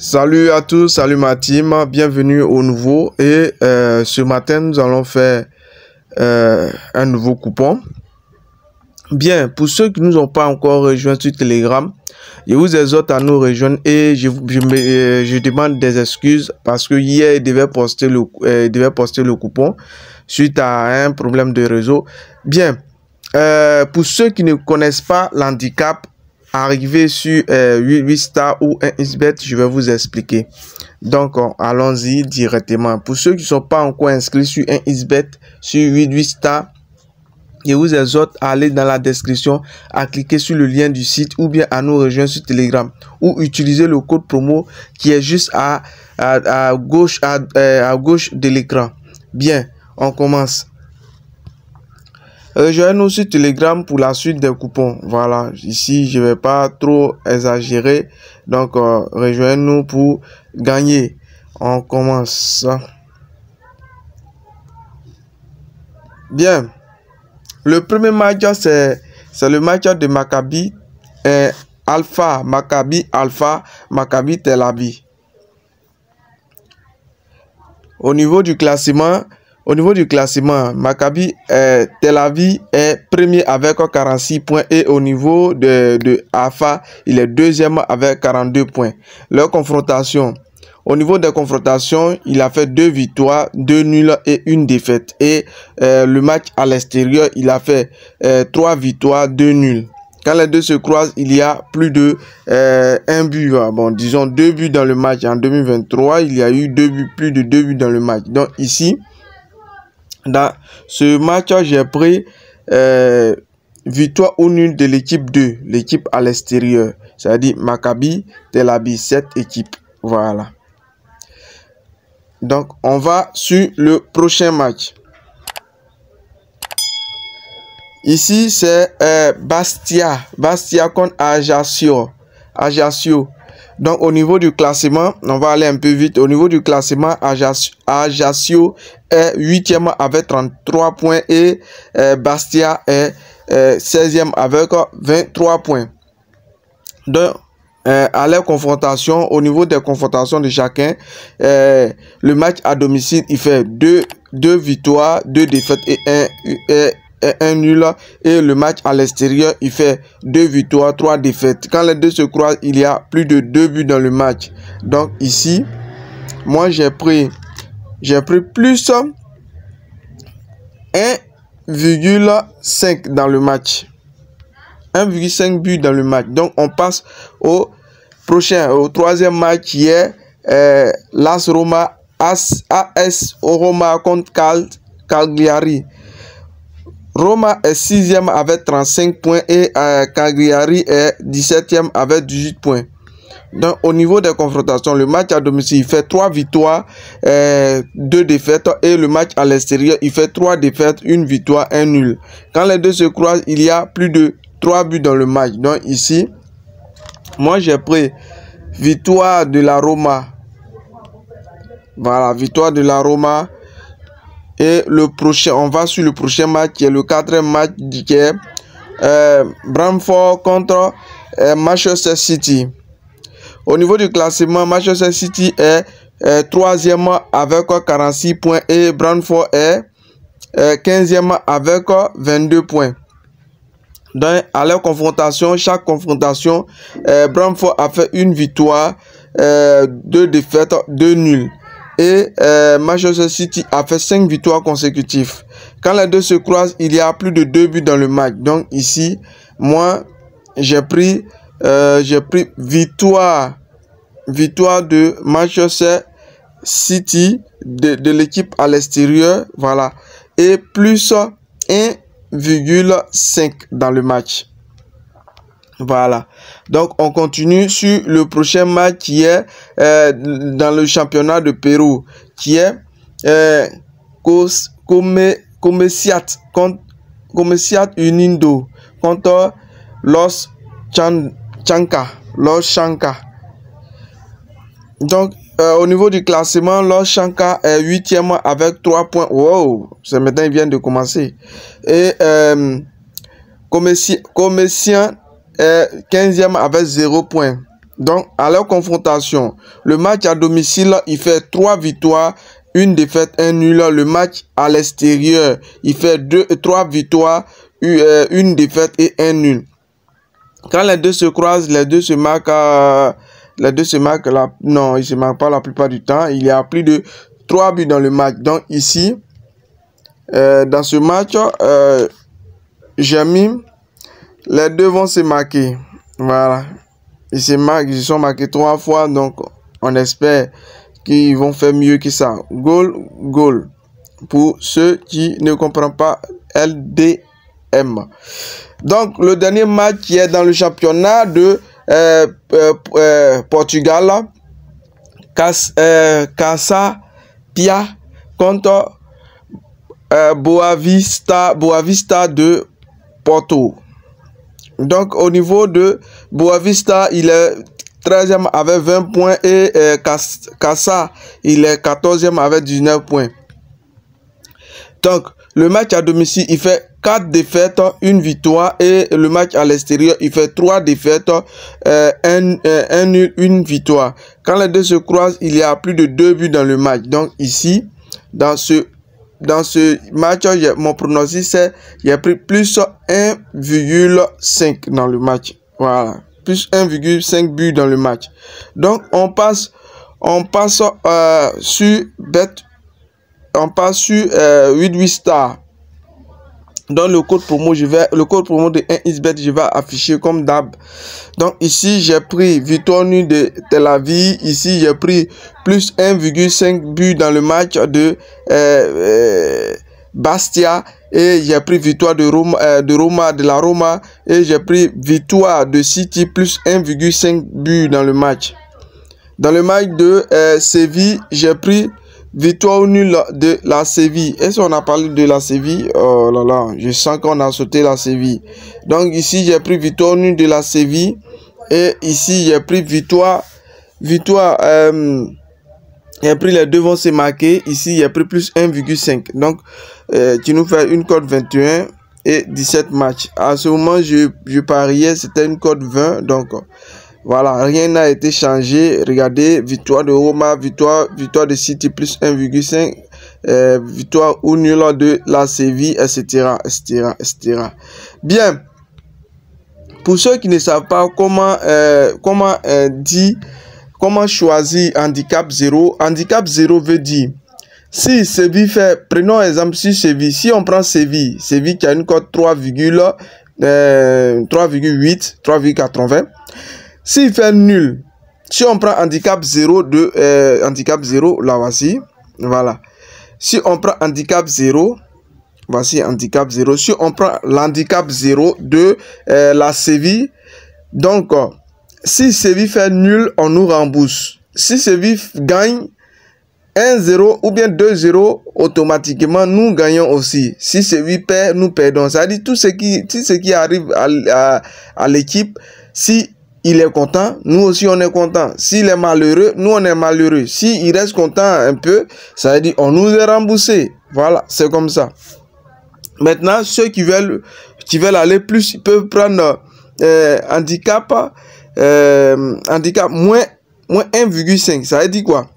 Salut à tous, salut ma team, bienvenue au nouveau et ce matin nous allons faire un nouveau coupon. Bien, pour ceux qui nous ont pas encore rejoint sur Telegram, je vous exhorte à nous rejoindre et je demande des excuses parce que hier il devait poster le coupon suite à un problème de réseau. Bien, pour ceux qui ne connaissent pas l'handicap, arriver sur 8 stars ou un xbet, je vais vous expliquer. Donc, allons-y directement. Pour ceux qui ne sont pas encore inscrits sur un xbet, sur 8 stars, je vous exhorte à aller dans la description, à cliquer sur le lien du site ou bien à nous rejoindre sur Telegram ou utiliser le code promo qui est juste à gauche de l'écran. Bien, on commence. Rejoignez-nous sur Telegram pour la suite des coupons. Voilà, ici je vais pas trop exagérer. Donc rejoignez-nous pour gagner. On commence. Bien. Le premier match c'est le match de Maccabi Alpha, Maccabi Tel Aviv. Au niveau du classement, Maccabi Tel Aviv est premier avec 46 points et au niveau de Alpha, il est deuxième avec 42 points. Leur confrontation, au niveau des confrontations, il a fait 2 victoires, 2 nuls et 1 défaite. Et le match à l'extérieur, il a fait 3 victoires, 2 nuls. Quand les deux se croisent, il y a plus de 1 but. Bon, disons 2 buts dans le match. En 2023, il y a eu plus de 2 buts dans le match. Donc ici, dans ce match, j'ai pris victoire ou nul de l'équipe 2, l'équipe à l'extérieur. C'est-à-dire Maccabi Tel Aviv, cette équipe. Voilà. Donc, on va sur le prochain match. Ici, c'est Bastia contre Ajaccio. Donc, au niveau du classement, on va aller un peu vite. Au niveau du classement, Ajaccio est 8e avec 33 points et Bastia est 16e avec 23 points. Donc, à leur confrontation, au niveau des confrontations de chacun, le match à domicile, il fait 2 victoires, 2 défaites et un nul. Et le match à l'extérieur, il fait 2 victoires, 3 défaites. Quand les deux se croisent, il y a plus de 2 buts dans le match. Donc ici, moi j'ai pris plus 1,5 dans le match. 1,5 but dans le match. Donc on passe au troisième match qui est AS Roma contre Cagliari. Roma est 6e avec 35 points et Cagliari est 17e avec 18 points. Donc au niveau des confrontations, le match à domicile il fait 3 victoires, 2 défaites et le match à l'extérieur il fait 3 défaites, 1 victoire, 1 nul. Quand les deux se croisent, il y a plus de 3 buts dans le match. Donc ici, moi j'ai pris victoire de la Roma. Voilà, victoire de la Roma. Et le prochain, on va sur le prochain match qui est le 4e match qui est Brentford contre Manchester City. Au niveau du classement, Manchester City est 3e avec 46 points et Brentford est 15e avec 22 points. Donc, à leur confrontation, chaque confrontation, Brentford a fait 1 victoire, 2 défaites, 2 nuls. Et Manchester City a fait 5 victoires consécutives. Quand les deux se croisent, il y a plus de 2 buts dans le match. Donc ici, moi, j'ai pris victoire de Manchester City, de l'équipe à l'extérieur. Voilà. Et plus 1,5 dans le match. Voilà. Donc, on continue sur le prochain match qui est dans le championnat de Pérou, qui est Comeciat Unido contre Los Chanca. Donc, au niveau du classement, Los Chanca est 8e avec 3 points. Wow, ce matin, il vient de commencer. Et Comeciat est 15e avec 0 points. Donc, à leur confrontation, le match à domicile, il fait 3 victoires, 1 défaite, 1 nul. Le match à l'extérieur, il fait 3 victoires, 1 défaite et 1 nul. Quand les deux se croisent, les deux se marquent, non, ils se marquent pas la plupart du temps. Il y a plus de 3 buts dans le match. Donc ici, dans ce match, j'ai mis, les deux vont se marquer. Voilà. Ils sont marqués 3 fois, donc on espère qu'ils vont faire mieux que ça. Goal, goal. Pour ceux qui ne comprennent pas LDM. Donc, le dernier match qui est dans le championnat de Portugal, Casa Pia contre Boavista de Porto. Donc, au niveau de Boavista, il est 13e avec 20 points et Casa, il est 14e avec 19 points. Donc, le match à domicile, il fait 4 défaites, 1 victoire. Et le match à l'extérieur, il fait 3 défaites, 1 nul, 1 victoire. Quand les deux se croisent, il y a plus de 2 buts dans le match. Donc, ici, dans ce match, mon pronostic, c'est il y a pris plus 1,5 dans le match. Voilà. Plus 1,5 but dans le match. Donc, on passe sur Bet. On passe sur 88 stars. Dans le code promo, le code promo de 1xBet, je vais afficher comme d'hab. Donc ici, j'ai pris victoire nulle de Tel Aviv. Ici, j'ai pris plus 1,5 but dans le match de Bastia. Et j'ai pris victoire de la Roma. Et j'ai pris victoire de City plus 1,5 but dans le match. Dans le match de Séville, j'ai pris victoire nulle de la Séville. Est-ce qu'on a parlé de la Séville? Oh là là, je sens qu'on a sauté la Séville. Donc ici, j'ai pris victoire nulle de la Séville. Et ici, j'ai pris victoire. J'ai pris les deux vont se marquer. Ici, j'ai pris plus 1,5. Donc, tu nous fais une cote 21 et 17 matchs. À ce moment, je pariais, c'était une cote 20. Donc, voilà, rien n'a été changé. Regardez, victoire de Roma, victoire de City plus 1,5, victoire ou nul de la Séville, etc., etc. Bien, pour ceux qui ne savent pas comment choisir handicap 0, handicap 0 veut dire, si Séville fait, prenons exemple sur Séville, si on prend Séville qui a une cote 3,8, 3,80, s'il fait nul, si on prend handicap 0 de handicap 0, là voici, voilà. Si on prend handicap 0, voici handicap 0. Si on prend l'handicap 0 de la Séville, donc si Séville fait nul, on nous rembourse. Si Séville gagne 1-0 ou bien 2-0, automatiquement nous gagnons aussi. Si Séville perd, nous perdons. Ça dit tout ce qui arrive à l'équipe, si il est content, nous aussi on est content. S'il est malheureux, nous on est malheureux. S'il reste content un peu, ça veut dire on nous est remboursé. Voilà, c'est comme ça. Maintenant, ceux qui veulent aller plus, ils peuvent prendre handicap moins 1,5. Ça veut dire quoi?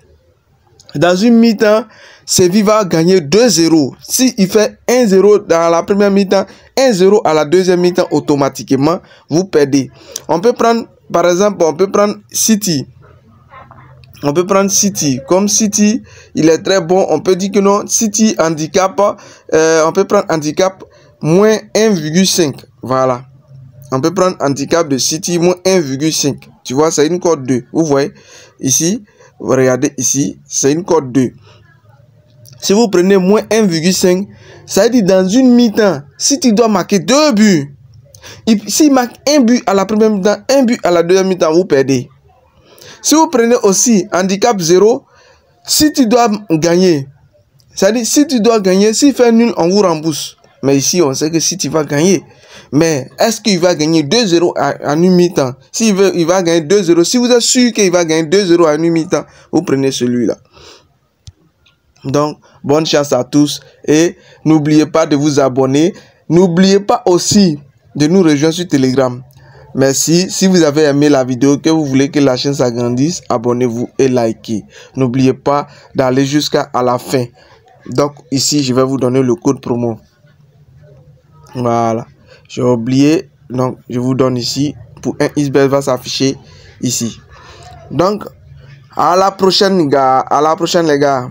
Dans une mi-temps, Séville va gagner 2-0. S'il fait 1-0 dans la première mi-temps, 1-0 à la deuxième mi-temps, automatiquement, vous perdez. On peut prendre, par exemple, on peut prendre City. On peut prendre City. Comme City, il est très bon, on peut dire que non. City handicap, on peut prendre handicap moins 1,5. Voilà. On peut prendre handicap de City moins 1,5. Tu vois, c'est une cote 2. Vous voyez ici. Regardez ici, c'est une cote 2. Si vous prenez moins 1,5, ça veut dire dans une mi-temps, si tu dois marquer 2 buts, s'il marque 1 but à la première mi-temps, 1 but à la deuxième mi-temps, vous perdez. Si vous prenez aussi handicap 0, si tu dois gagner, ça veut dire si tu dois gagner, s'il fait nul, on vous rembourse. Mais ici, on sait que si tu vas gagner, mais est-ce qu'il va gagner 2-0 à une mi-temps? S'il veut, il va gagner 2-0. Si vous êtes sûr qu'il va gagner 2-0 à une mi-temps, vous prenez celui-là. Donc, bonne chance à tous et n'oubliez pas de vous abonner. N'oubliez pas aussi de nous rejoindre sur Telegram. Merci. Si vous avez aimé la vidéo, que vous voulez que la chaîne s'agrandisse, abonnez-vous et likez. N'oubliez pas d'aller jusqu'à la fin. Donc ici, je vais vous donner le code promo. Voilà. J'ai oublié. Donc, je vous donne ici. Pour un Isbel va s'afficher ici. Donc, à la prochaine, les gars. À la prochaine, les gars.